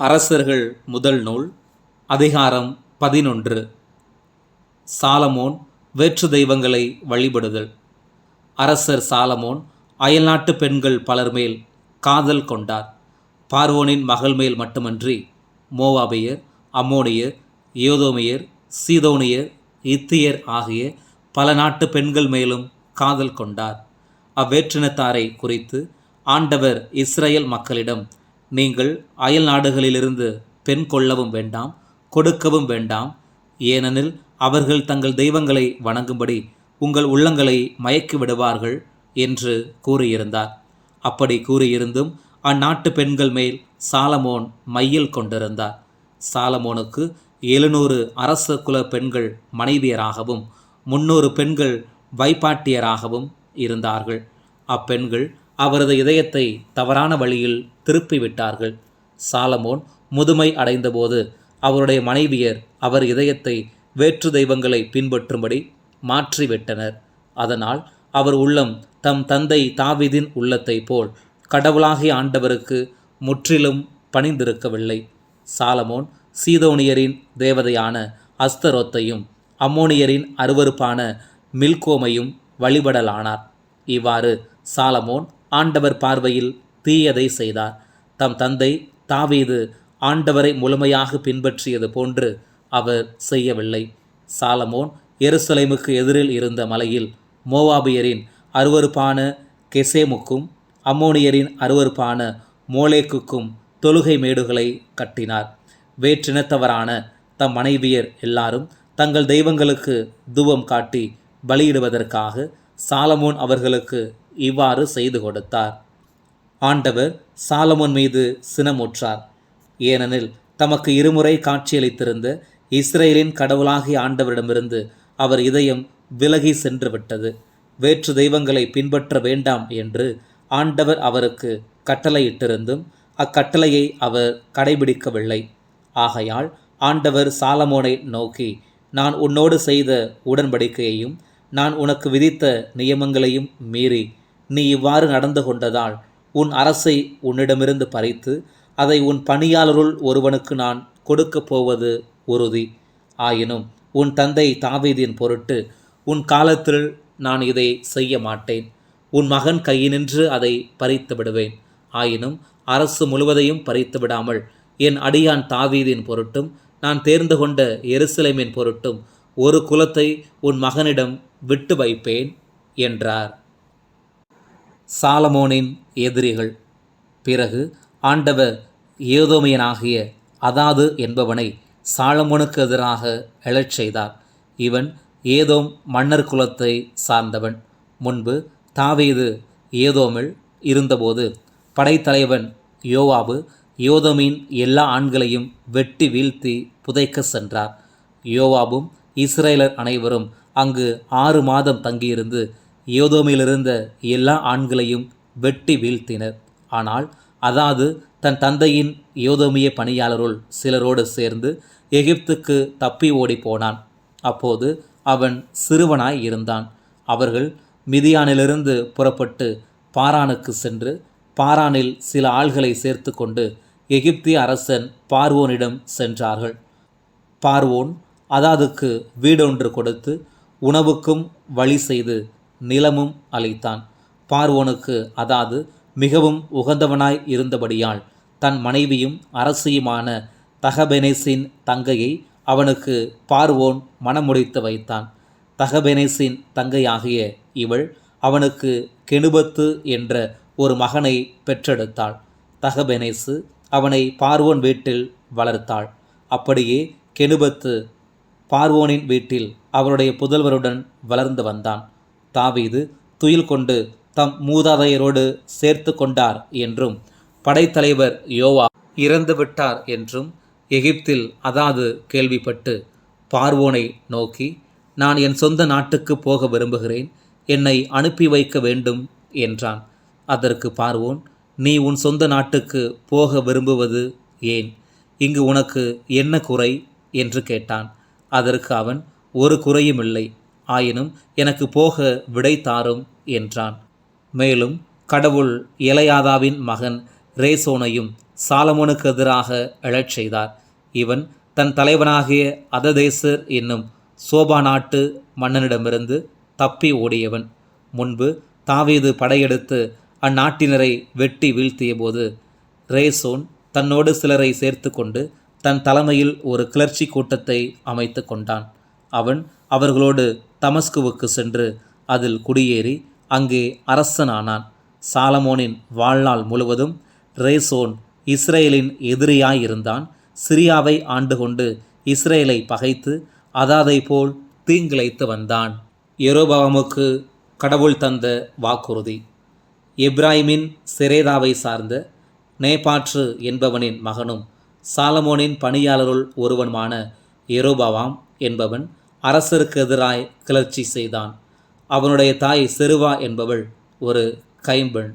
அரசர்கள் முதல் நூல் அதிகாரம் 11. சாலமோன் வேற்று தெய்வங்களை வழிபடுதல். அரசர் சாலமோன் அயல்நாட்டு பெண்கள் பலர் மேல் காதல் கொண்டார். பார்வோனின் மகள் மேல் மட்டுமன்றி மோவாபியர், அம்மோனியர், ஏதோமியர், சீதோனியர், இத்தியர் ஆகிய பல நாட்டு பெண்கள் மேலும் காதல் கொண்டார். அவ்வேற்றினத்தாரை குறித்து ஆண்டவர் இஸ்ரேல் மக்களிடம், நீங்கள் அயல் நாடுகளிலிருந்து பெண் கொள்ளவும் வேண்டாம், கொடுக்கவும் வேண்டாம், ஏனெனில் அவர்கள் தங்கள் தெய்வங்களை வணங்கும்படி உங்கள் உள்ளங்களை மயக்கி விடுவார்கள் என்று கூறியிருந்தார். அப்படி கூறியிருந்தும் அந்நாட்டு பெண்கள் மேல் சாலமோன் மையல் கொண்டிருந்தார். சாலமோனுக்கு 700 அரச குல பெண்கள் மனைவியராகவும் 300 பெண்கள் வைப்பாட்டியராகவும் இருந்தார்கள். அப்பெண்கள் அவரது இதயத்தை தவறான வழியில் திருப்பிவிட்டார்கள். சாலமோன் முதுமை அடைந்தபோது அவருடைய மனைவியர் அவர் இதயத்தை வேற்று தெய்வங்களை பின்பற்றும்படி மாற்றிவிட்டனர். அதனால் அவர் உள்ளம் தம் தந்தை தாவீதின் உள்ளத்தை போல் கடவுளாகிய ஆண்டவருக்கு முற்றிலும் பணிந்திருக்கவில்லை. சாலமோன் சீதோனியரின் தேவதையான அஸ்தரோத்தையும் அம்மோனியரின் அருவருப்பான மில்கோமையும் வழிபடலானார். இவ்வாறு சாலமோன் ஆண்டவர் பார்வையில் தீயதை செய்தார். தம் தந்தை தாவீது ஆண்டவரை முழுமையாக பின்பற்றியது போன்று அவர் செய்யவில்லை. சாலமோன் எருசலேமுக்கு எதிரில் இருந்த மலையில் மோவாபியரின் அருவருப்பான கெசேமுக்கும் அம்மோனியரின் அருவருப்பான மோலேக்குக்கும் தொழுகை மேடுகளை கட்டினார். வேற்றினத்தவரான தம் மனைவியர் எல்லாரும் தங்கள் தெய்வங்களுக்கு தூபம் காட்டி பலியிடுவதற்காக சாலமோன் அவர்களுக்கு இவ்வாறு செய்து கொடுத்தார். ஆண்டவர் சாலமோன் மீது சினமுற்றார். ஏனெனில் தமக்கு இருமுறை காட்சியளித்திருந்த இஸ்ரேலின் கடவுளாகிய ஆண்டவரிடமிருந்து அவர் இதயம் விலகி சென்று விட்டது. வேற்று தெய்வங்களை பின்பற்ற வேண்டாம் என்று ஆண்டவர் அவருக்கு கட்டளையிட்டிருந்தும் அக்கட்டளையை அவர் கடைபிடிக்கவில்லை. ஆகையால் ஆண்டவர் சாலமோனை நோக்கி, நான் உன்னோடு செய்த உடன்படிக்கையையும் நான் உனக்கு விதித்த நியமங்களையும் மீறி நீ இவ்வாறு நடந்து கொண்டதால் உன் அரசை உன்னிடமிருந்து பறித்து அதை உன் பணியாளருள் ஒருவனுக்கு நான் கொடுக்கப் போவது உறுதி. ஆயினும் உன் தந்தை தாவீதின் பொருட்டு உன் காலத்தில் நான் இதை செய்ய மாட்டேன். உன் மகன் கையினின்று அதை பறித்து விடுவேன். ஆயினும் அரசு முழுவதையும் பறித்து விடாமல் என் அடியான் தாவீதின் பொருட்டும் நான் தேர்ந்து கொண்ட எருசலேமின் பொருட்டும் ஒரு குலத்தை உன் மகனிடம் விட்டு வைப்பேன் என்றார். சாலமோனின் எதிரிகள். பிறகு ஆண்டவர் ஏதோமியனாகிய அதாது என்பவனை சாலமோனுக்கு எதிராக எழச் செய்தார். இவன் ஏதோம் மன்னர் குலத்தை சார்ந்தவன். முன்பு தாவீது ஏதோமில் இருந்தபோது படைத்தலைவன் யோவாபு ஏதோமின் எல்லா ஆண்களையும் வெட்டி வீழ்த்தி புதைக்க சென்றார். யோவாபும் இஸ்ரேலர் அனைவரும் அங்கு 6 மாதம் தங்கியிருந்து ஏதோமிலிருந்த எல்லா ஆண்களையும் வெட்டி வீழ்த்தினர். ஆனால் அதாது தன் தந்தையின் ஏதோமிய பணியாளருள் சிலரோடு சேர்ந்து எகிப்துக்கு தப்பி ஓடி போனான். அப்போது அவன் சிறுவனாய் இருந்தான். அவர்கள் மிதியானிலிருந்து புறப்பட்டு பாரானுக்கு சென்று பாரானில் சில ஆள்களை சேர்த்து கொண்டு எகிப்திய அரசன் பார்வோனிடம் சென்றார்கள். பார்வோன் அதாதுக்கு வீடொன்று கொடுத்து உணவுக்கும் வழி செய்து நிலமும் அளித்தான். பார்வோனுக்கு அதாது மிகவும் உகந்தவனாய் இருந்தபடியால் தன் மனைவியும் அரசியுமான தகபெனேசின் தங்கையை அவனுக்கு பார்வோன் மணமுடித்து வைத்தான். தகபெனேசின் தங்கையாகிய இவள் அவனுக்கு கெனுபத்து என்ற ஒரு மகனை பெற்றெடுத்தாள். தகபெனேசு அவனை பார்வோன் வீட்டில் வளர்த்தாள். அப்படியே கெனுபத்து பார்வோனின் வீட்டில் அவருடைய புதல்வருடன் வளர்ந்து வந்தான். தாவீது துயில் கொண்டு தம் மூதாதையரோடு சேர்த்து கொண்டார் என்றும் படைத்தலைவர் யோவா இறந்துவிட்டார் என்றும் எகிப்தில் அதாது கேள்விப்பட்டு பார்வோனை நோக்கி, நான் என் சொந்த நாட்டுக்கு போக விரும்புகிறேன், என்னை அனுப்பி வைக்க வேண்டும் என்றான். அதற்கு பார்வோன், நீ உன் சொந்த நாட்டுக்கு போக விரும்புவது ஏன்? இங்கு உனக்கு என்ன குறை என்று கேட்டான். அதற்கு அவன், ஒரு குறையும் இல்லை, ஆயினும் எனக்கு போக விடை தாரும் என்றான். மேலும் கடவுள் எலையாதாவின் மகன் ரேசோனையும் சாலமோனுக்கு எதிராக எழச் செய்தார். இவன் தன் தலைவனாகிய அததேசர் என்னும் சோபா நாட்டு மன்னனிடமிருந்து தப்பி ஓடியவன். முன்பு தாவீது படையெடுத்து அந்நாட்டினரை வெட்டி வீழ்த்திய போது ரேசோன் தன்னோடு சிலரை சேர்த்து கொண்டு தன் தலைமையில் ஒரு கிளர்ச்சி கூட்டத்தை அமைத்து கொண்டான். அவன் அவர்களோடு தமஸ்குவுக்கு சென்று அதில் குடியேறி அங்கே அரசனானான். சாலமோனின் வாழ்நாள் முழுவதும் ரேசோன் இஸ்ரேலின் எதிரியாயிருந்தான். சிரியாவை ஆண்டு கொண்டு இஸ்ரேலை பகைத்து அதாதை போல் தீங்கிழைத்து வந்தான். யெரொபெயாமுக்கு கடவுள் தந்த வாக்குறுதி. எப்ராயிமின் செரேதாவை சார்ந்த நேபாற்று என்பவனின் மகனும் சாலமோனின் பணியாளருள் ஒருவனுமான யெரொபெயாம் என்பவன் அரசருக்கு எதிராய் கிளர்ச்சி செய்தான். அவனுடைய தாய் செருவா என்பவள் ஒரு கைம்பெண்.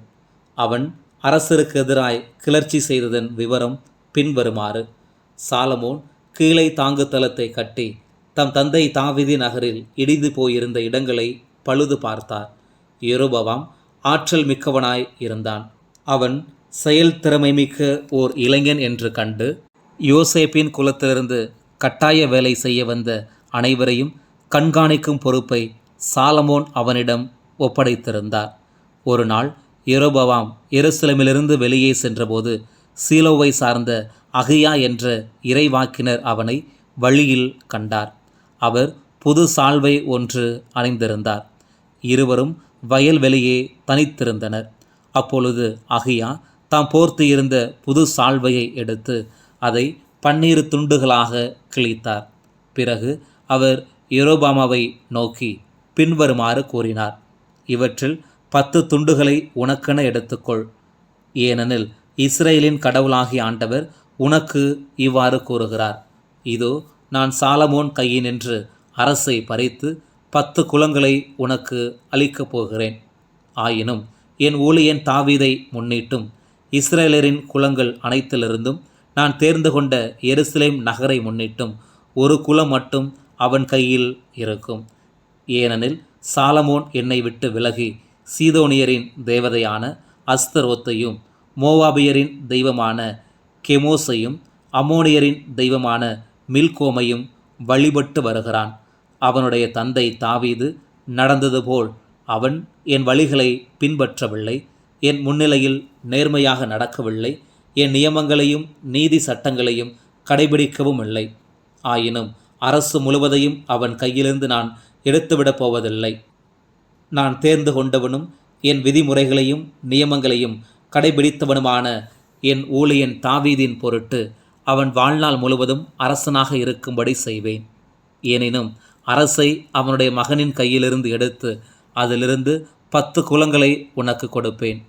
அவன் அரசருக்கு எதிராய் கிளர்ச்சி செய்ததன் விவரம் பின்வருமாறு. சாலமோன் கீழே தாங்கு தளத்தை கட்டி தம் தந்தை தாவீது நகரில் இடிந்து போயிருந்த இடங்களை பழுது பார்த்தார். யெரொபெயாம் ஆற்றல் மிக்கவனாய் இருந்தான். அவன் செயல் திறமை மிக்க ஓர் இளைஞன் என்று கண்டு யோசேப்பின் குலத்திலிருந்து கட்டாய வேலை செய்ய வந்த அனைவரையும் கண்காணிக்கும் பொறுப்பை சாலமோன் அவனிடம் ஒப்படைத்திருந்தார். ஒரு நாள் யெரொபெயாம் எருசலேமிலிருந்து வெளியே சென்றபோது சீலோவை சார்ந்த அகியா என்ற இறைவாக்கினர் அவனை வழியில் கண்டார். அவர் புது சால்வை ஒன்று அணிந்திருந்தார். இருவரும் வயல்வெளியே தனித்திருந்தனர். அப்பொழுது அகியா தாம் போர்த்து இருந்த புது சால்வையை எடுத்து அதை 12 துண்டுகளாக கிழித்தார். பிறகு அவர் யெரொபெயாமை நோக்கி பின்வருமாறு கூறினார். இவற்றில் 10 துண்டுகளை உனக்கென எடுத்துக்கொள். ஏனெனில் இஸ்ரேலின் கடவுளாகிய ஆண்டவர் உனக்கு இவ்வாறு கூறுகிறார். இதோ நான் சாலமோன் கையினின்று அரசை பறித்து 10 குலங்களை உனக்கு அளிக்கப் போகிறேன். ஆயினும் என் ஊழியன் தாவீதை முன்னிட்டும் இஸ்ரேலரின் குலங்கள் அனைத்திலிருந்தும் நான் தேர்ந்து கொண்ட எருசலேம் நகரை முன்னிட்டும் ஒரு குலம் மட்டும் அவன் கையில் இருக்கும். ஏனெனில் சாலமோன் என்னை விட்டு விலகி சீதோனியரின் தேவதையான அஸ்தரோத்தையும் மோவாபியரின் தெய்வமான கெமோசையும் அம்மோனியரின் தெய்வமான மில்கோமையும் வழிபட்டு வருகிறான். அவனுடைய தந்தை தாவீது நடந்தது போல் அவன் என் வழிகளை பின்பற்றவில்லை, என் முன்னிலையில் நேர்மையாக நடக்கவில்லை, என் நியமங்களையும் நீதி சட்டங்களையும் கடைபிடிக்கவும் இல்லை. ஆயினும் அரசு முழுவதையும் அவன் கையிலிருந்து நான் எடுத்துவிடப் போவதில்லை. நான் தேர்ந்து கொண்டவனும் என் விதிமுறைகளையும் நியமங்களையும் கடைபிடித்தவனுமான என் ஊழியன் தாவீதின் பொருட்டு அவன் வாழ்நாள் முழுவதும் அரசனாக இருக்கும்படி செய்வேன். எனினும் அரசை அவனுடைய மகனின் கையிலிருந்து எடுத்து அதிலிருந்து 10 குலங்களை உனக்கு கொடுப்பேன்.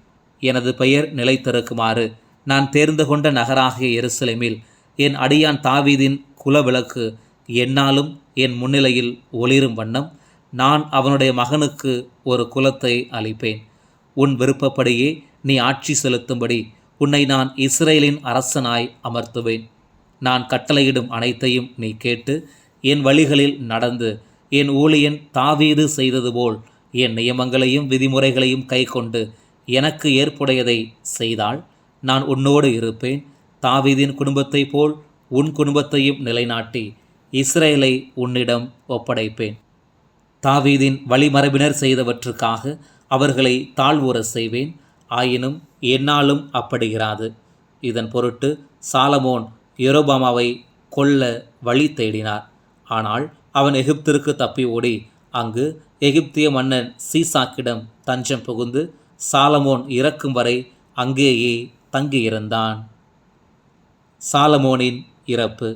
எனது பெயர் நிலைத்திருக்குமாறு நான் தேர்ந்து கொண்ட நகராகிய எருசலேமில் என் அடியான் தாவீதின் குலவிளக்கு எந்நாளும் என் முன்னிலையில் ஒளிரும் வண்ணம் நான் அவனுடைய மகனுக்கு ஒரு குலத்தை அளிப்பேன். உன் விருப்பப்படியே நீ ஆட்சி செலுத்தும்படி உன்னை நான் இஸ்ரேலின் அரசனாய் அமர்த்துவேன். நான் கட்டளையிடும் அனைத்தையும் நீ கேட்டு என் வழிகளில் நடந்து என் ஊழியன் தாவீது செய்தது போல் என் நியமங்களையும் விதிமுறைகளையும் கைக்கொண்டு எனக்கு ஏற்புடையதை செய்தால் நான் உன்னோடு இருப்பேன். தாவீதின் குடும்பத்தை போல் உன் குடும்பத்தையும் நிலைநாட்டி இஸ்ரேலை உன்னிடம் ஒப்படைப்பேன். தாவீதின் வழிமரபினர் செய்தவற்றுக்காக அவர்களை தாழ்வுற செய்வேன். ஆயினும் எந்நாளும் அப்படியிராது. இதன் பொருட்டு சாலமோன் யெரொபெயாமை கொல்ல வழி தேடினார். ஆனால் அவன் எகிப்திற்கு தப்பி ஓடி அங்கு எகிப்திய மன்னன் சீசாக்கிடம் தஞ்சம் புகுந்து சாலமோன் இறக்கும் வரை அங்கேயே தங்கியிருந்தான். சாலமோனின் இறப்பு.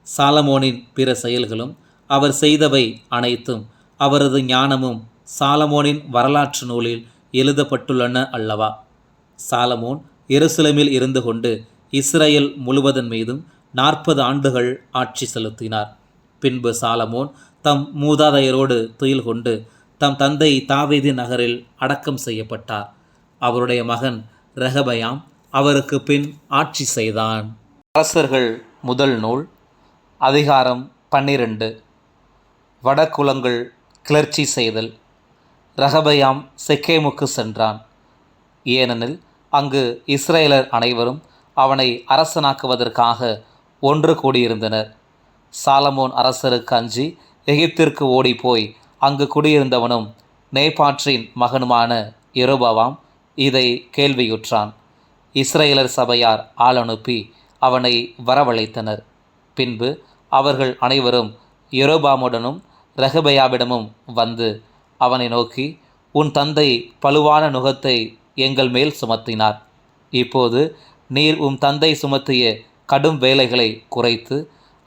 சாலமோனின் பிற செயல்களும் அவர் செய்தவை அனைத்தும் அவரது ஞானமும் சாலமோனின் வரலாற்று நூலில் எழுதப்பட்டுள்ளன அல்லவா? சாலமோன் எருசலேமில் இருந்து கொண்டு இஸ்ரேல் முழுவதன் மீதும் 40 ஆண்டுகள் ஆட்சி செலுத்தினார். பின்பு சாலமோன் தம் மூதாதையரோடு துயில் கொண்டு தம் தந்தை தாவீது நகரில் அடக்கம் செய்யப்பட்டார். அவருடைய மகன் ரெகபெயாம் அவருக்கு பின் ஆட்சி செய்தான். அரசர்கள் முதல் நூல் அதிகாரம் 12. வடகுலங்கள் கிளர்ச்சி செய்தல். ரெகபெயாம் செக்கேமுக்கு சென்றான். ஏனெனில் அங்கு இஸ்ரேலர் அனைவரும் அவனை அரசனாக்குவதற்காக ஒன்று கூடியிருந்தனர். சாலமோன் அரசருக்கு அஞ்சி எகிப்திற்கு ஓடிப்போய் அங்கு குடியிருந்தவனும் நேபாற்றின் மகனுமான யெரொபெயாம் இதை கேள்வியுற்றான். இஸ்ரவேலர் சபையார் ஆள் அனுப்பி அவனை வரவழைத்தனர். பின்பு அவர்கள் அனைவரும் யெரொபெயாமுடனும் ரெகொபெயாமிடமும் வந்து அவனை நோக்கி, உன் தந்தை பழுவான நுகத்தை எங்கள் மேல் சுமத்தினார். இப்போது நீர் உம் தந்தை சுமத்திய கடும் வேலைகளை குறைத்து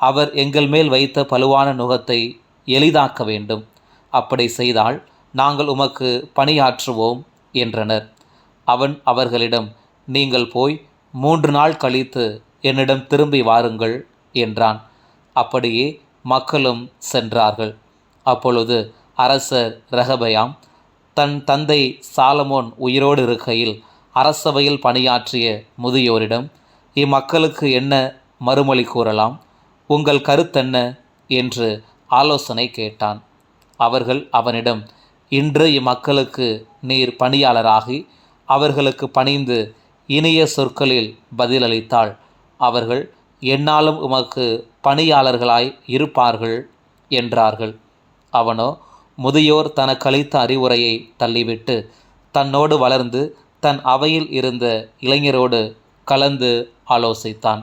அவர் எங்கள் மேல் வைத்த பழுவான நுகத்தை எளிதாக்க வேண்டும். அப்படி செய்தால் நாங்கள் உமக்கு பணியாற்றுவோம் என்றனர். அவன் அவர்களிடம், நீங்கள் போய் 3 நாள் கழித்து என்னிடம் திரும்பி வாருங்கள் என்றான். அப்படியே மக்களும் சென்றார்கள். அப்பொழுது அரசர் ரெகொபெயாம் தன் தந்தை சாலமோன் உயிரோடு இருக்கையில் அரசவையில் பணியாற்றிய முதியோரிடம், இம்மக்களுக்கு என்ன மறுமொழி கூறலாம், உங்கள் கருத்தென்ன என்று ஆலோசனை கேட்டான். அவர்கள் அவனிடம், இன்று இம்மக்களுக்கு நீர் பணியாளராகி அவர்களுக்கு பணிந்து இனிய சொற்களில் பதிலளித்தால் அவர்கள் எந்நாளும் உமக்கு பணியாளர்களாய் இருப்பார்கள் என்றார்கள். அவனோ முதியோர் தனக்களித்த அறிவுரையை தள்ளிவிட்டு தன்னோடு வளர்ந்து தன் அவையில் இருந்த இளைஞரோடு கலந்து ஆலோசித்தான்.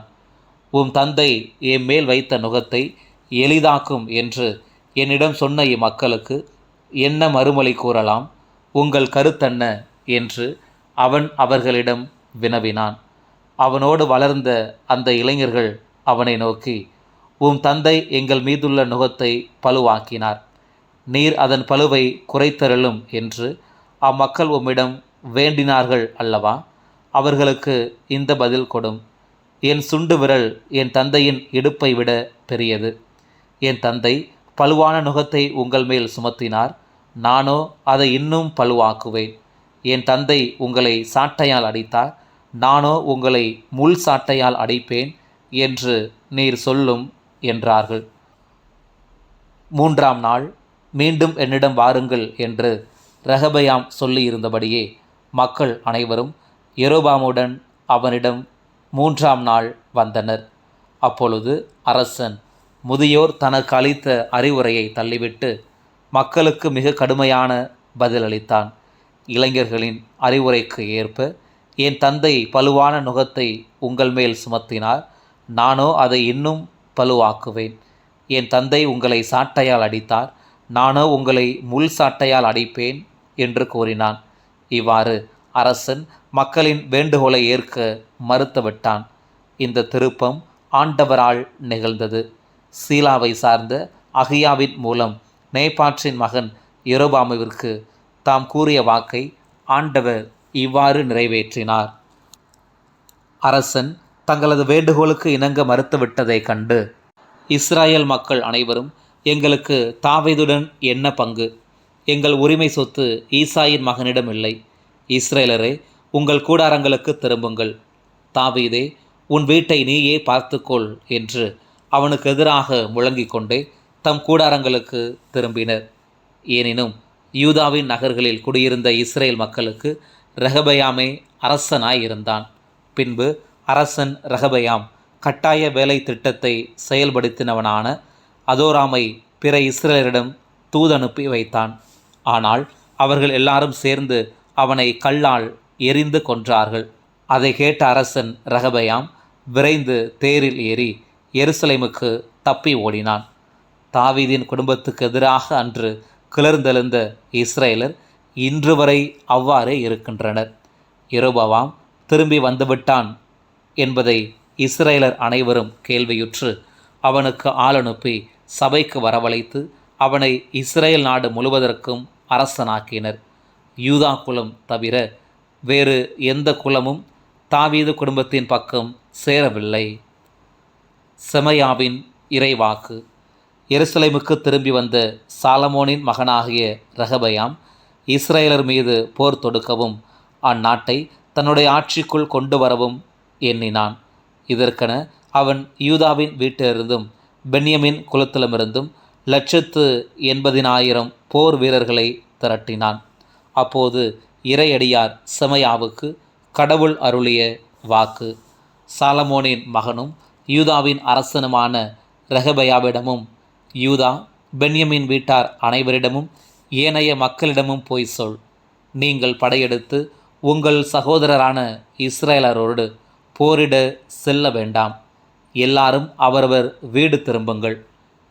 உம் தந்தை என் மேல் வைத்த நுகத்தை எளிதாக்கும் என்று என்னிடம் சொன்ன இம்மக்களுக்கு என்ன மறுமொழி கூறலாம், உங்கள் கருத்தென்ன என்று அவன் அவர்களிடம் வினவினான். அவனோடு வளர்ந்த அந்த இளைஞர்கள் அவனை நோக்கி, உம் தந்தை எங்கள் மீதுள்ள நுகத்தை பழுவாக்கினார். நீர் அதன் பழுவை குறைத்தருளும் என்று அம்மக்கள் உம்மிடம் வேண்டினார்கள் அல்லவா? அவர்களுக்கு இந்த பதில் கொடும். என் சுண்டு விரல் என் தந்தையின் இடுப்பை விட பெரியது. என் தந்தை பழுவான நுகத்தை உங்கள் மேல் சுமத்தினார். நானோ அதை இன்னும் பழுவாக்குவேன். என் தந்தை உங்களை சாட்டையால் அடித்தார். நானோ உங்களை முள் சாட்டையால் அடிப்பேன் என்று நீர் சொல்லும் என்றார்கள். 3ஆம் நாள் மீண்டும் என்னிடம் வாருங்கள் என்று ரெகொபெயாம் சொல்லியிருந்தபடியே மக்கள் அனைவரும் யெரொபெயாமுடன் அவனிடம் 3ஆம் நாள் வந்தனர். அப்பொழுது அரசன் முதியோர் தனக்கு அளித்த அறிவுரையை தள்ளிவிட்டு மக்களுக்கு மிக கடுமையான பதிலளித்தான். இளைஞர்களின் அறிவுரைக்கு ஏற்ப, என் தந்தை பழுவான நுகத்தை உங்கள் மேல் சுமத்தினார். நானோ அதை இன்னும் பழுவாக்குவேன். என் தந்தை உங்களை சாட்டையால் அடித்தார். நானோ உங்களை முள் சாட்டையால் அடிப்பேன் என்று கூறினான். இவ்வாறு அரசன் மக்களின் வேண்டுகோளை ஏற்க மறுத்துவிட்டான். இந்த திருப்பம் ஆண்டவரால் நிகழ்ந்தது. சீலாவை சார்ந்த அகியாவின் மூலம் நேபாற்றின் மகன் யெரொபெயாமிற்கு தாம் கூறிய வாக்கை ஆண்டவர் இவ்வாறு நிறைவேற்றினார். அரசன் தங்களது வேண்டுகோளுக்கு இணங்க மறுத்துவிட்டதைக் கண்டு, இஸ்ராயேல் மக்கள் அனைவரும், எங்களுக்கு தாவீதுடன் என்ன பங்கு? எங்கள் உரிமை சொத்து ஈசாயின் மகனிடம் இல்லை. இஸ்ரேலரே, உங்கள் கூடாரங்களுக்கு திரும்புங்கள். தாவீதே, உன் வீட்டை நீயே பார்த்துக்கொள் என்று அவனுக்கு எதிராக முழங்கிக் கொண்டே தம் கூடாரங்களுக்கு திரும்பினர். எனினும் யூதாவின் நகர்களில் குடியிருந்த இஸ்ரேல் மக்களுக்கு ரெகொபெயாமே அரசனாய் இருந்தான். பின்பு அரசன் ரெகொபெயாம் கட்டாய வேலை திட்டத்தை செயல்படுத்தினவனான அதோராமை பிற இஸ்ரேலரிடம் தூதனுப்பி வைத்தான். ஆனால் அவர்கள் எல்லாரும் சேர்ந்து அவனை கல்லால் எறிந்து கொன்றார்கள். அதை கேட்ட அரசன் ரெகொபெயாம் விரைந்து தேரில் ஏறி எருசலேமுக்கு தப்பி ஓடினான். தாவீதின் குடும்பத்துக்கு எதிராக அன்று கிளர்ந்தெழுந்த இஸ்ரேலர் இன்று வரை அவ்வாறே இருக்கின்றனர். யெரொபெயாம் திரும்பி வந்துவிட்டான் என்பதை இஸ்ரேலர் அனைவரும் கேள்வியுற்று அவனுக்கு ஆள் அனுப்பி சபைக்கு வரவழைத்து அவனை இஸ்ரேல் நாடு முழுவதற்கும் அரசனாக்கினர். யூதா குலம் தவிர வேறு எந்த குலமும் தாவீது குடும்பத்தின் பக்கம் சேரவில்லை. செமாயாவின் இறைவாக்கு. எருசலேமுக்கு திரும்பி வந்த சாலமோனின் மகனாகிய ரெகொபெயாம் இஸ்ரேலர் மீது போர் தொடுக்கவும் அந்நாட்டை தன்னுடைய ஆட்சிக்குள் கொண்டு வரவும் எண்ணினான். இதற்கென அவன் யூதாவின் வீட்டிலிருந்தும் பென்யமின் குலத்திலுமிருந்தும் 180,000 போர் வீரர்களை திரட்டினான். அப்போது இறையடியார் செமாயாவுக்கு கடவுள் அருளிய வாக்கு. சாலமோனின் மகனும் யூதாவின் அரசனுமான ரெகபயாவிடமும் யூதா பென்யமின் வீட்டார் அனைவரிடமும் ஏனைய மக்களிடமும் போய் சொல், நீங்கள் படையெடுத்து உங்கள் சகோதரரான இஸ்ரேலரோடு போரிட செல்ல வேண்டாம். எல்லாரும் அவரவர் வீடு திரும்புங்கள்.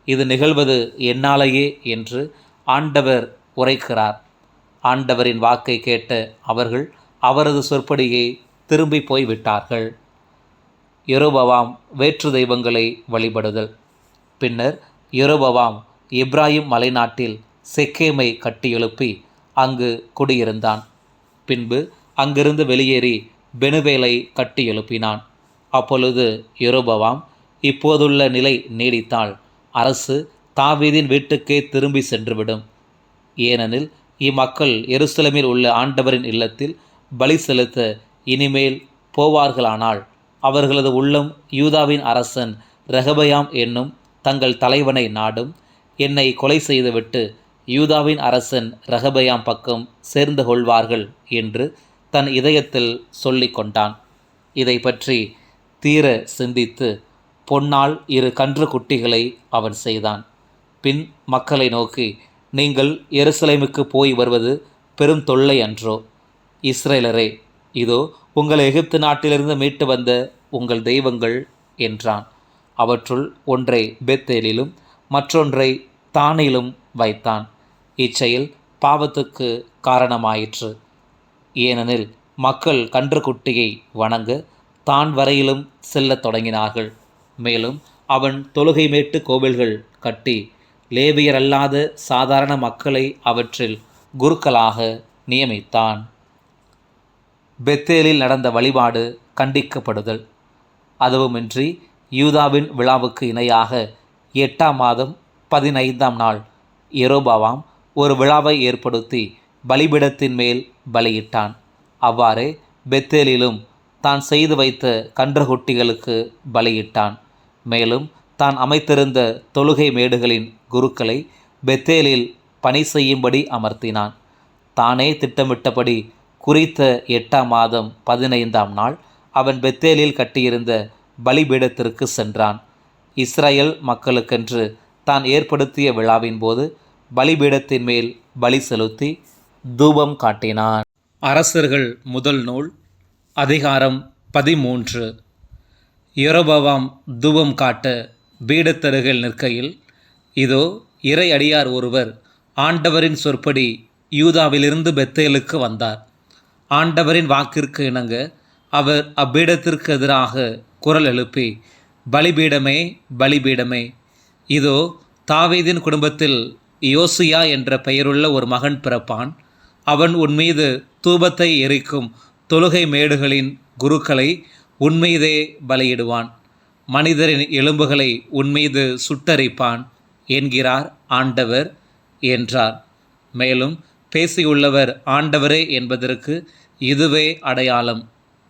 இது நிகழ்வது என்னாலேயே என்று ஆண்டவர் உரைக்கிறார். ஆண்டவரின் வாக்கை கேட்ட அவர்கள் அவரது சொற்படியே திரும்பி போய்விட்டார்கள். யெரொபெயாம் வேற்று தெய்வங்களை வழிபடுதல். பின்னர் யெரொபெயாம் எப்பிராயீம் மலைநாட்டில் செக்கேமை கட்டியெழுப்பி அங்கு குடியிருந்தான். பின்பு அங்கிருந்து வெளியேறி பெனுவேலை கட்டியெழுப்பினான். அப்பொழுது யெரொபெயாம், இப்போதுள்ள நிலை நீடித்தால் அரசு தாவீதின் வீட்டுக்கே திரும்பி சென்றுவிடும். ஏனெனில் இம்மக்கள் எருசலேமில் உள்ள ஆண்டவரின் இல்லத்தில் பலி செலுத்த இனிமேல் போவார்களானால் அவர்களது உள்ளம் யூதாவின் அரசன் ரெகபெயாம் என்னும் தங்கள் தலைவனை நாடும். என்னை கொலை செய்துவிட்டு யூதாவின் அரசன் ரெகபெயாம் பக்கம் சேர்ந்து கொள்வார்கள் என்று தன் இதயத்தில் சொல்லி கொண்டான். இதை பற்றி தீர சிந்தித்து பொன்னால் 2 கன்று குட்டிகளை அவன் செய்தான். பின் மக்களை நோக்கி, நீங்கள் எருசலேமுக்கு போய் வருவது பெரும் தொல்லை அன்றோ? இஸ்ரேலரே, இதோ உங்கள் எகிப்து நாட்டிலிருந்து மீட்டு வந்த உங்கள் தெய்வங்கள் என்றான். அவற்றுள் ஒன்றை பெத்தேலிலும் மற்றொன்றை தானிலும் வைத்தான். இச்செயல் பாவத்துக்கு காரணமாயிற்று. ஏனெனில் மக்கள் கன்றுக்குட்டியை வணங்க தான் வரையிலும் செல்லத் தொடங்கினார்கள். மேலும் அவன் தொழுகை மேட்டு கோவில்கள் கட்டி லேவியரல்லாத சாதாரண மக்களை அவற்றில் குருக்களாக நியமித்தான். பெத்தேலில் நடந்த வழிபாடு கண்டிக்கப்படுதல். அதுவுமின்றி யூதாவின் விழாவுக்கு இணையாக 8ஆம் மாதம் 15ஆம் நாள் யெரொபெயாம் ஒரு விழாவை ஏற்படுத்தி பலிபீடத்தின் மேல் பலியிட்டான். அவ்வாறே பெத்தேலிலும் தான் செய்து வைத்த கன்றுக்குட்டிகளுக்கு பலியிட்டான். மேலும் தான் அமைத்திருந்த தொழுகை மேடுகளின் குருக்களை பெத்தேலில் பணி செய்யும்படி அமர்த்தினான். தானே திட்டமிட்டபடி குறித்த 8ஆம் மாதம் 15ஆம் நாள் அவன் பெத்தேலில் கட்டியிருந்த பலிபீடத்திற்கு சென்றான். இஸ்ரேல் மக்களுக்கென்று தான் ஏற்படுத்திய விழாவின் போது பலிபீடத்தின் மேல் பலி செலுத்தி தூபம் காட்டினான். அரசர்கள் முதல் நூல் அதிகாரம் 13. யெரொபெயாம் தூபம் காட்ட பீடத்தருகில் நிற்கையில், இதோ இறை அடியார் ஒருவர் ஆண்டவரின் சொற்படி யூதாவிலிருந்து பெத்தேலுக்கு வந்தார். ஆண்டவரின் வாக்கிற்கு இணங்க அவர் அப்பீடத்திற்கு எதிராக குரல் எழுப்பி, பலிபீடமே, பலிபீடமே, இதோ தாவீதின் குடும்பத்தில் யோசியா என்ற பெயருள்ள ஒரு மகன் பிறப்பான். அவன் உன்மீது தூபத்தை எரிக்கும் தொழுகை மேடுகளின் குருக்களை உன்மீதே பலியிடுவான். மனிதரின் எலும்புகளை உன்மீது சுட்டரிப்பான் என்கிறார் ஆண்டவர் என்றார். மேலும் பேசியுள்ளவர் ஆண்டவரே என்பதற்கு இதுவே அடையாளம்.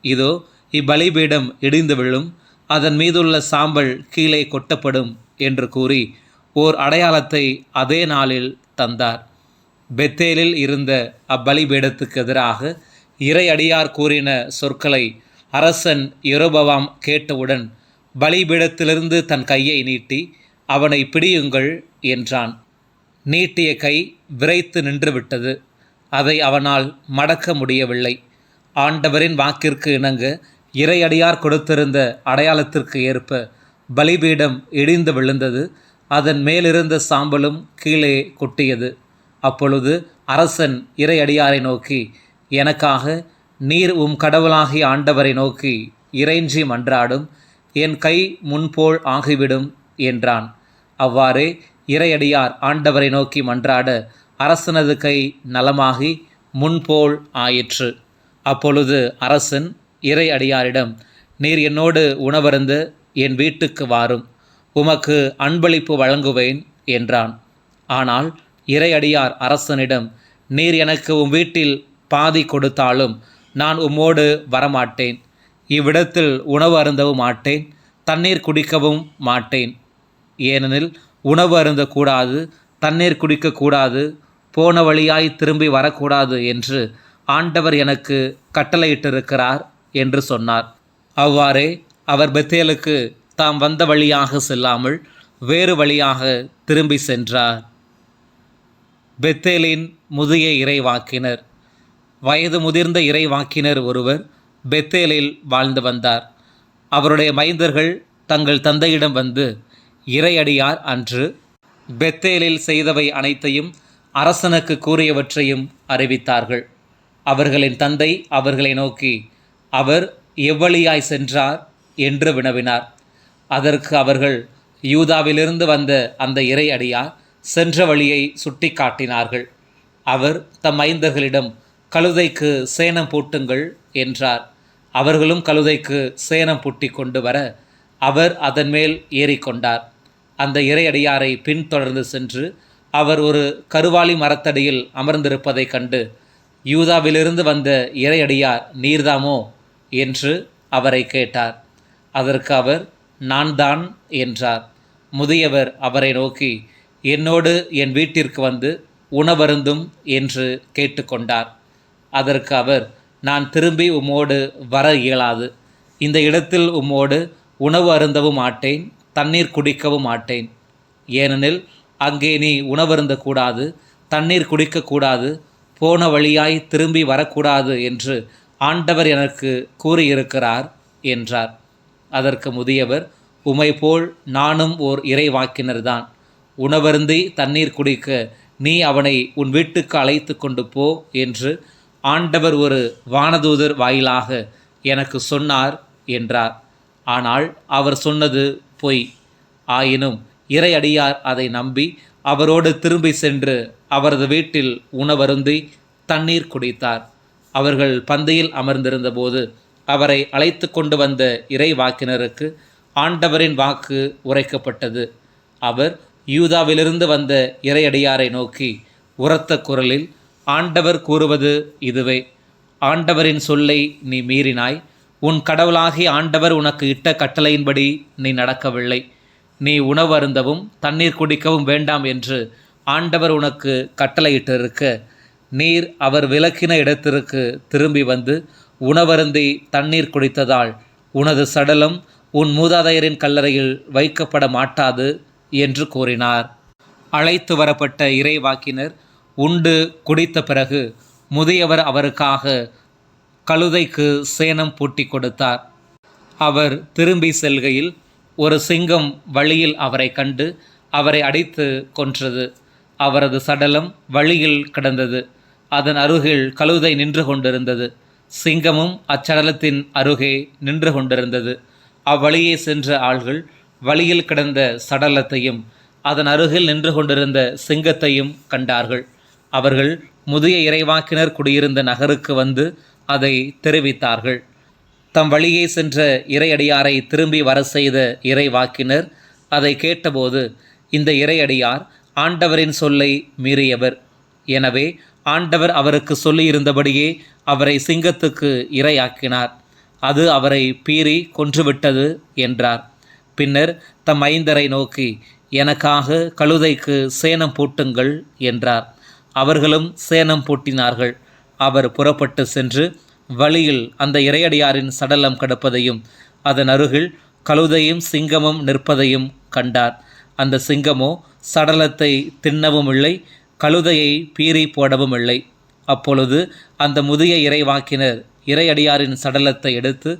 இதோ இப்பலிபீடம் இடிந்து விழும், அதன் மீதுள்ள சாம்பல் கீழே கொட்டப்படும் என்று கூறி ஓர் அடையாளத்தை அதே நாளில் தந்தார். பெத்தேலில் இருந்த அப்பலிபீடத்துக்கு எதிராக இறை அடியார் கூறின சொற்களை அரசன் யெரொபெயாம் கேட்டவுடன் பலிபீடத்திலிருந்து தன் கையை நீட்டி, அவனை பிடியுங்கள் என்றான். நீட்டிய கை விரைத்து நின்றுவிட்டது. அதை அவனால் மடக்க முடியவில்லை. ஆண்டவரின் வாக்கிற்கு இணங்க இறையடியார் கொடுத்திருந்த அடையாளத்திற்கு ஏற்ப பலிபீடம் இடிந்து விழுந்தது. அதன் மேலிருந்த சாம்பலும் கீழே கொட்டியது. அப்பொழுது அரசன் இறையடியாரை நோக்கி, எனக்காக நீர் கடவுளாகிய ஆண்டவரை நோக்கி இறைஞ்சி மன்றாடும், என் கை முன்போல் ஆகிவிடும் என்றான். அவ்வாறே இறையடியார் ஆண்டவரை நோக்கி மன்றாட அரசனது கை நலமாகி முன்போல் ஆயிற்று. அப்பொழுது அரசன் இறை அடியாரிடம், நீர் என்னோடு உணவருந்த என் வீட்டுக்கு வாரும், உமக்கு அன்பளிப்பு வழங்குவேன் என்றான். ஆனால் இறையடியார் அரசனிடம், நீர் எனக்கு வீட்டில் பாதி கொடுத்தாலும் நான் உம்மோடு வரமாட்டேன். இவ்விடத்தில் உணவு அருந்தவும் மாட்டேன், தண்ணீர் குடிக்கவும் மாட்டேன். ஏனெனில் உணவு அருந்தக்கூடாது, தண்ணீர் குடிக்கக்கூடாது, போன வழியாய் திரும்பி வரக்கூடாது என்று ஆண்டவர் எனக்கு கட்டளையிட்டிருக்கிறார் என்று சொன்னார். அவ்வாறே அவர் பெத்தேலுக்கு தாம் வந்த வழியாக செல்லாமல் வேறு வழியாக திரும்பி சென்றார். பெத்தேலின் முதிய இறைவாக்கினர். வயது முதிர்ந்த இறைவாக்கினர் ஒருவர் பெத்தேலில் வாழ்ந்து வந்தார். அவருடைய மைந்தர்கள் தங்கள் தந்தையிடம் வந்து, இறையடியார் அன்று பெத்தேலில் செய்தவை அனைத்தையும் அரசனுக்கு கூறியவற்றையும் அறிவித்தார்கள். அவர்களின் தந்தை அவர்களை நோக்கி, அவர் எவ்வழியாய் சென்றார் என்று வினவினார். அதற்கு அவர்கள், யூதாவிலிருந்து வந்த அந்த இறையடியார் சென்ற வழியை சுட்டி காட்டினார்கள். அவர் தம் மைந்தர்களிடம், கழுதைக்கு சேணம் பூட்டுங்கள் என்றார். அவர்களும் கழுதைக்கு சேணம் பூட்டி கொண்டு வர அவர் அதன் மேல் ஏறிக்கொண்டார். அந்த இறையடியாரை பின்தொடர்ந்து சென்று அவர் ஒரு கருவாலி மரத்தடியில் அமர்ந்திருப்பதைக் கண்டு, யூதாவிலிருந்து வந்த இறையடியார் நீர்தாமோ என்று அவரை கேட்டார். அதற்கு அவர், நான் தான் என்றார். முதியவர் அவரை நோக்கி, என்னோடு என் வீட்டிற்கு வந்து உணவருந்தும் என்று கேட்டுக்கொண்டார். அதற்கு அவர், நான் திரும்பி உம்மோடு வர இயலாது. இந்த இடத்தில் உம்மோடு உணவு அருந்தவும் மாட்டேன், தண்ணீர் குடிக்கவும் மாட்டேன். ஏனெனில் அங்கே நீ உணவருந்தக்கூடாது, தண்ணீர் குடிக்கக்கூடாது, போன வழியாய் திரும்பி வரக்கூடாது என்று ஆண்டவர் எனக்கு கூறியிருக்கிறார் என்றார். அதற்கு முதியவர், உமை போல் நானும் ஓர் இறைவாக்கினர்தான். உணவருந்தி தண்ணீர் குடிக்க நீ அவனை உன் வீட்டுக்கு அழைத்து கொண்டு போ என்று ஆண்டவர் ஒரு வானதூதர் வாயிலாக எனக்கு சொன்னார் என்றார். ஆனால் அவர் சொன்னது பொய். ஆயினும் இறையடியார் அதை நம்பி அவரோடு திரும்பி சென்று அவரது வீட்டில் உணவருந்தி தண்ணீர் குடித்தார். அவர்கள் பந்தியில் அமர்ந்திருந்த போது அவரை அழைத்து கொண்டு வந்த இறைவாக்கினருக்கு ஆண்டவரின் வாக்கு உரைக்கப்பட்டது. அவர் யூதாவிலிருந்து வந்த இறையடியாரை நோக்கி உரத்த குரலில், ஆண்டவர் கூறுவது இதுவே, ஆண்டவரின் சொல்லை நீ மீறினாய். உன் கடவுளாகிய ஆண்டவர் உனக்கு இட்ட கட்டளையின்படி நீ நடக்கவில்லை. நீ உணவு அருந்தவும் தண்ணீர் குடிக்கவும் வேண்டாம் என்று ஆண்டவர் உனக்கு கட்டளையிட்டிருக்க, நீர் அவர் விலக்கின இடத்திற்கு திரும்பி வந்து உணவருந்தி தண்ணீர் குடித்ததால் உனது சடலம் உன் மூதாதையரின் கல்லறையில் வைக்கப்பட மாட்டாது என்று கூறினார். அழைத்து வரப்பட்ட இறைவாக்கினர் உண்டு குடித்த பிறகு முதியவர் அவருக்காக கழுதைக்கு சேணம் பூட்டி கொடுத்தார். அவர் திரும்பி செல்கையில் ஒரு சிங்கம் வழியில் அவரை கண்டு அவரை அடித்து கொன்றது. அவரது சடலம் வழியில் கிடந்தது. அதன் அருகில் கழுதை நின்று கொண்டிருந்தது. சிங்கமும் அச்சடலத்தின் அருகே நின்று கொண்டிருந்தது. அவ்வழியே சென்ற ஆள்கள் வழியில் கிடந்த சடலத்தையும் அதன் அருகில் நின்று கொண்டிருந்த சிங்கத்தையும் கண்டார்கள். அவர்கள் முதிய இறைவாக்கினர் குடியிருந்த நகருக்கு வந்து அதை தெரிவித்தார்கள். தம் வழியே சென்ற இறையடியாரை திரும்பி வர செய்த இறைவாக்கினர் அதை கேட்டபோது, இந்த இறையடியார் ஆண்டவரின் சொல்லை மீறியவர். எனவே ஆண்டவர் அவருக்கு சொல்லியிருந்தபடியே அவரை சிங்கத்துக்கு இரையாக்கினார். அது அவரை பீறி கொன்றுவிட்டது என்றார். பின்னர் தம் மைந்தரை நோக்கி, எனக்காக கழுதைக்கு சேணம் பூட்டுங்கள் என்றார். அவர்களும் சேணம் பூட்டினார்கள். அவர் புறப்பட்டு சென்று வழியில் அந்த இறையடியாரின் சடலம் கிடப்பதையும் அதன் அருகில் கழுதையும் சிங்கமும் நிற்பதையும் கண்டார். அந்த சிங்கமோ சடலத்தை தின்னவும் இல்லை, கழுதையை பீறி போடவும் இல்லை. அப்பொழுது அந்த முதிய இறைவாக்கினர் இறையடியாரின் சடலத்தை எடுத்து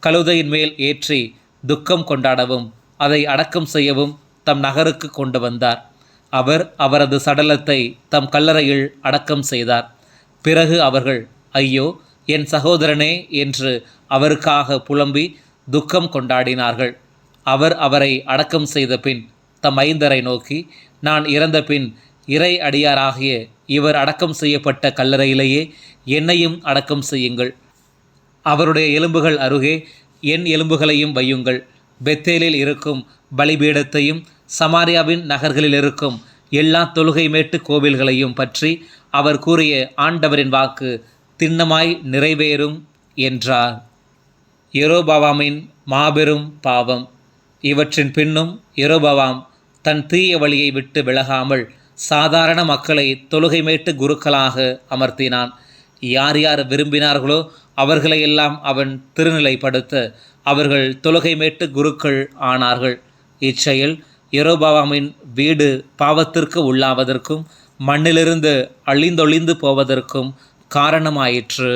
கழுதையின் மேல் ஏற்றி துக்கம் கொண்டாடவும் அதை அடக்கம் செய்யவும் தம் நகருக்கு கொண்டு வந்தார். அவர் அவரது சடலத்தை தம் கல்லறையில் அடக்கம் செய்தார். பிறகு அவர்கள், ஐயோ என் சகோதரனே என்று அவருக்காக புலம்பி துக்கம் கொண்டாடினார்கள். அவர் அவரை அடக்கம் செய்த பின் தம் மைந்தரை நோக்கி, நான் இறந்த பின் இறை அடியாராகிய இவர் அடக்கம் செய்யப்பட்ட கல்லறையிலேயே என்னையும் அடக்கம் செய்யுங்கள். அவருடைய எலும்புகள் அருகே என் எலும்புகளையும் வையுங்கள். பெத்தேலில் இருக்கும் பலிபீடத்தையும் சமாரியாவின் நகர்களில் இருக்கும் எல்லா தொழுகை மேட்டு கோவில்களையும் பற்றி அவர் கூறிய ஆண்டவரின் வாக்கு திண்ணமாய் நிறைவேறும் என்றார். யெரொபெயாமின் மாபெரும் பாவம். இவற்றின் பின்னும் யெரொபெயாம் தன் தீய வழியை விட்டு விலகாமல் சாதாரண மக்களை தொழுகை மேட்டு குருக்களாக அமர்த்தினான். யார் யார் விரும்பினார்களோ அவர்களையெல்லாம் அவன் திருநிலைப்படுத்த அவர்கள் தொழுகை மேட்டு குருக்கள் ஆனார்கள். இச்செயல் யெரொபெயாமின் வீடு பாவத்திற்கு உள்ளாவதற்கும் மண்ணிலிருந்து அழிந்தொழிந்து போவதற்கும் காரணமாயிற்று.